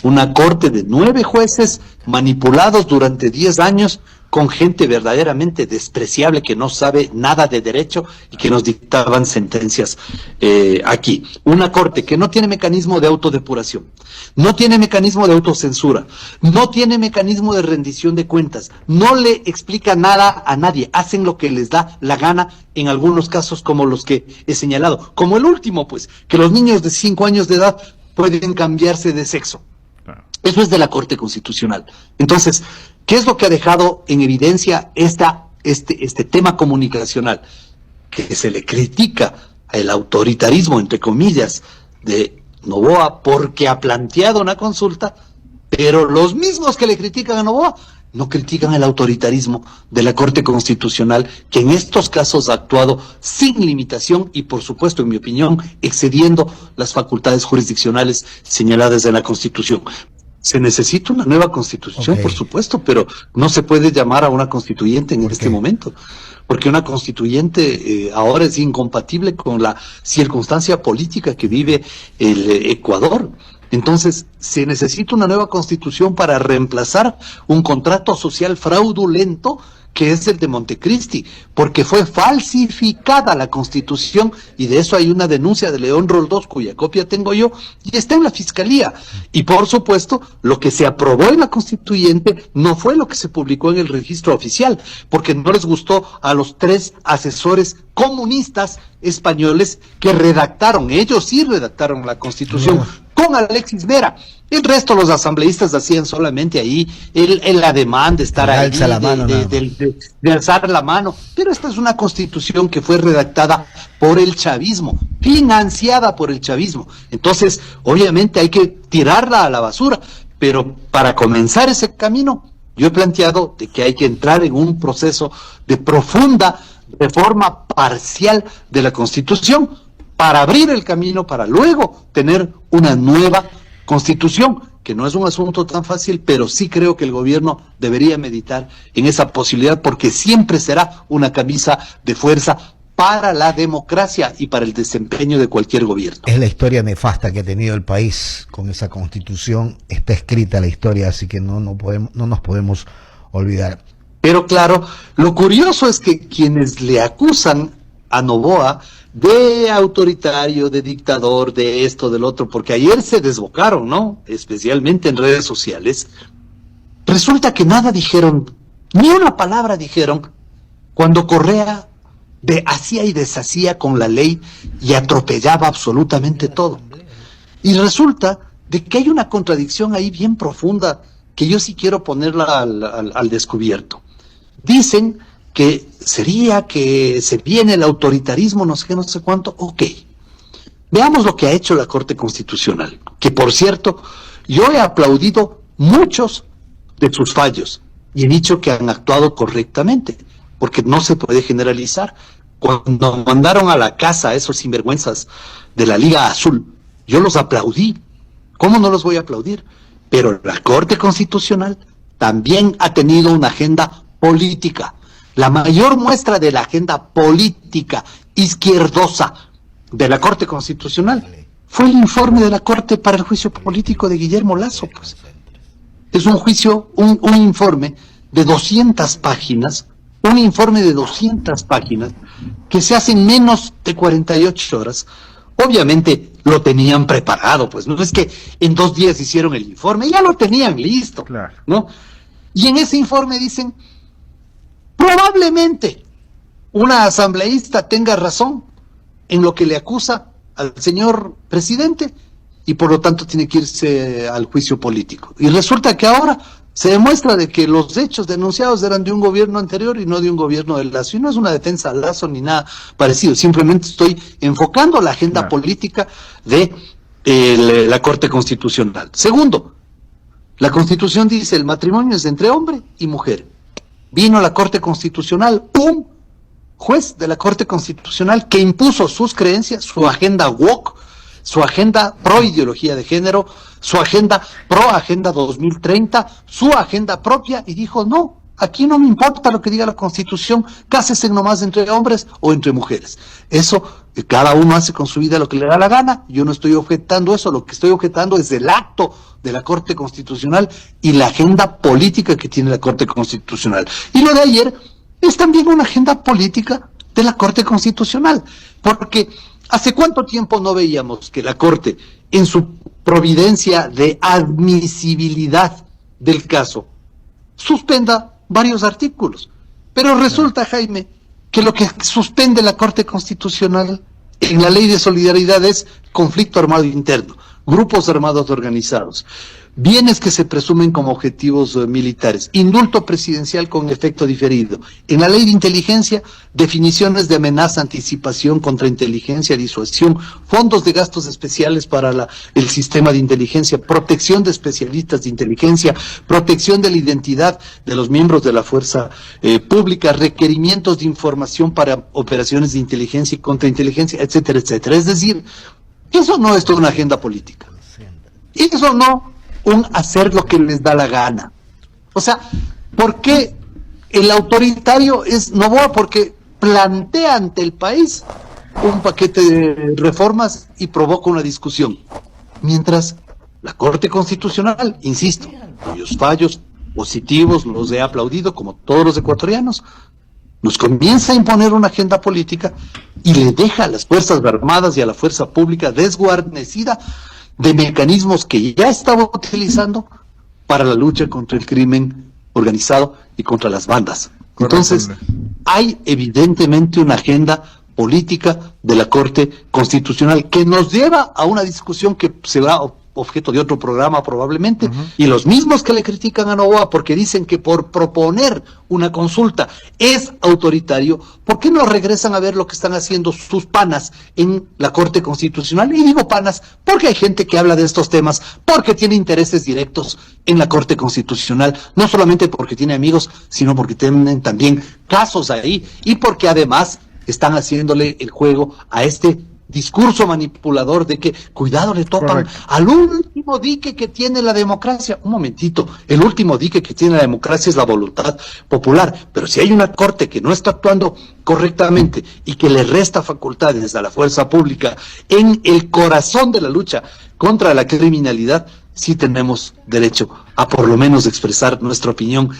una corte de 9 jueces manipulados durante 10 años con gente verdaderamente despreciable que no sabe nada de derecho y que nos dictaban sentencias aquí. Una corte que no tiene mecanismo de autodepuración, no tiene mecanismo de autocensura, no tiene mecanismo de rendición de cuentas, no le explica nada a nadie, hacen lo que les da la gana en algunos casos como los que he señalado, como el último, pues, que los niños de 5 años de edad pueden cambiarse de sexo. Eso es de la Corte Constitucional. Entonces, ¿qué es lo que ha dejado en evidencia este tema comunicacional? Que se le critica el autoritarismo, entre comillas, de Noboa porque ha planteado una consulta, pero los mismos que le critican a Noboa no critican el autoritarismo de la Corte Constitucional, que en estos casos ha actuado sin limitación y, por supuesto, en mi opinión, excediendo las facultades jurisdiccionales señaladas en la Constitución. Se necesita una nueva constitución, por supuesto, pero no se puede llamar a una constituyente en este momento, porque una constituyente ahora es incompatible con la circunstancia política que vive el Ecuador. Entonces, se necesita una nueva constitución para reemplazar un contrato social fraudulento que es el de Montecristi, porque fue falsificada la Constitución, y de eso hay una denuncia de León Roldós, cuya copia tengo yo, y está en la Fiscalía. Y por supuesto, lo que se aprobó en la Constituyente no fue lo que se publicó en el registro oficial, porque no les gustó a los 3 asesores comunistas españoles que redactaron, ellos sí redactaron la Constitución, con Alexis Vera. El resto los asambleístas hacían solamente ahí el ademán de estar ahí, de alzar la mano. Pero esta es una constitución que fue redactada por el chavismo, financiada por el chavismo. Entonces, obviamente hay que tirarla a la basura. Pero para comenzar ese camino, yo he planteado de que hay que entrar en un proceso de profunda reforma parcial de la Constitución para abrir el camino para luego tener una nueva Constitución, que no es un asunto tan fácil, pero sí creo que el gobierno debería meditar en esa posibilidad, porque siempre será una camisa de fuerza para la democracia y para el desempeño de cualquier gobierno. Es la historia nefasta que ha tenido el país con esa Constitución, está escrita la historia, así que no nos podemos olvidar. Pero claro, lo curioso es que quienes le acusan a Noboa de autoritario, de dictador, de esto, del otro, porque ayer se desbocaron, ¿no? Especialmente en redes sociales. Resulta que nada dijeron, ni una palabra dijeron, cuando Correa hacía y deshacía con la ley y atropellaba absolutamente todo. Y resulta de que hay una contradicción ahí bien profunda, que yo sí quiero ponerla al descubierto. Dicen que sería que se viene el autoritarismo, no sé cuánto. Ok, veamos lo que ha hecho la Corte Constitucional, que por cierto, yo he aplaudido muchos de sus fallos y he dicho que han actuado correctamente, porque no se puede generalizar. Cuando mandaron a la casa a esos sinvergüenzas de la Liga Azul, yo los aplaudí. ¿Cómo no los voy a aplaudir? Pero la Corte Constitucional también ha tenido una agenda política. La mayor muestra de la agenda política izquierdosa de la Corte Constitucional fue el informe de la Corte para el juicio político de Guillermo Lasso, pues. Es un juicio, un informe de 200 páginas, que se hace en menos de 48 horas. Obviamente lo tenían preparado, pues no es que en 2 días hicieron el informe, ya lo tenían listo, claro, ¿no? Y en ese informe dicen, probablemente una asambleísta tenga razón en lo que le acusa al señor presidente y por lo tanto tiene que irse al juicio político. Y resulta que ahora se demuestra de que los hechos denunciados eran de un gobierno anterior y no de un gobierno de Lasso. Y no es una defensa a Lasso ni nada parecido, simplemente estoy enfocando la agenda política de la Corte Constitucional. Segundo, la Constitución dice el matrimonio es entre hombre y mujer. Vino a la Corte Constitucional un juez de la Corte Constitucional que impuso sus creencias, su agenda woke, su agenda pro ideología de género, su agenda pro agenda 2030, su agenda propia, y dijo no, Aquí no me importa lo que diga la Constitución, cásense nomás entre hombres o entre mujeres. Eso, cada uno hace con su vida lo que le da la gana. Yo no estoy objetando eso, lo que estoy objetando es el acto de la Corte Constitucional y la agenda política que tiene la Corte Constitucional. Y lo de ayer es también una agenda política de la Corte Constitucional, porque ¿hace cuánto tiempo no veíamos que la Corte, en su providencia de admisibilidad del caso, suspenda varios artículos? Pero resulta, Jaime, que lo que suspende la Corte Constitucional en la Ley de Solidaridad es conflicto armado interno, grupos armados organizados, bienes que se presumen como objetivos militares, indulto presidencial con efecto diferido. En la Ley de Inteligencia, definiciones de amenaza, anticipación, contrainteligencia, disuasión, fondos de gastos especiales para el sistema de inteligencia, protección de especialistas de inteligencia, protección de la identidad de los miembros de la fuerza pública, requerimientos de información para operaciones de inteligencia y contrainteligencia, etcétera, etcétera. Es decir, eso no es toda una agenda política. Eso no un hacer lo que les da la gana. O sea, ¿por qué el autoritario es Noboa? Porque plantea ante el país un paquete de reformas y provoca una discusión. Mientras la Corte Constitucional, insisto, cuyos fallos positivos los he aplaudido como todos los ecuatorianos, nos comienza a imponer una agenda política y le deja a las Fuerzas Armadas y a la fuerza pública desguarnecida de mecanismos que ya estaba utilizando para la lucha contra el crimen organizado y contra las bandas. Entonces, hay evidentemente una agenda política de la Corte Constitucional que nos lleva a una discusión que será objeto de otro programa probablemente, y los mismos que le critican a Noboa porque dicen que por proponer una consulta es autoritario, ¿por qué no regresan a ver lo que están haciendo sus panas en la Corte Constitucional? Y digo panas porque hay gente que habla de estos temas porque tiene intereses directos en la Corte Constitucional, no solamente porque tiene amigos, sino porque tienen también casos ahí, y porque además están haciéndole el juego a este discurso manipulador de que, cuidado, le topan al último dique que tiene la democracia. Un momentito, el último dique que tiene la democracia es la voluntad popular, pero si hay una corte que no está actuando correctamente y que le resta facultades a la fuerza pública en el corazón de la lucha contra la criminalidad, sí tenemos derecho a por lo menos expresar nuestra opinión.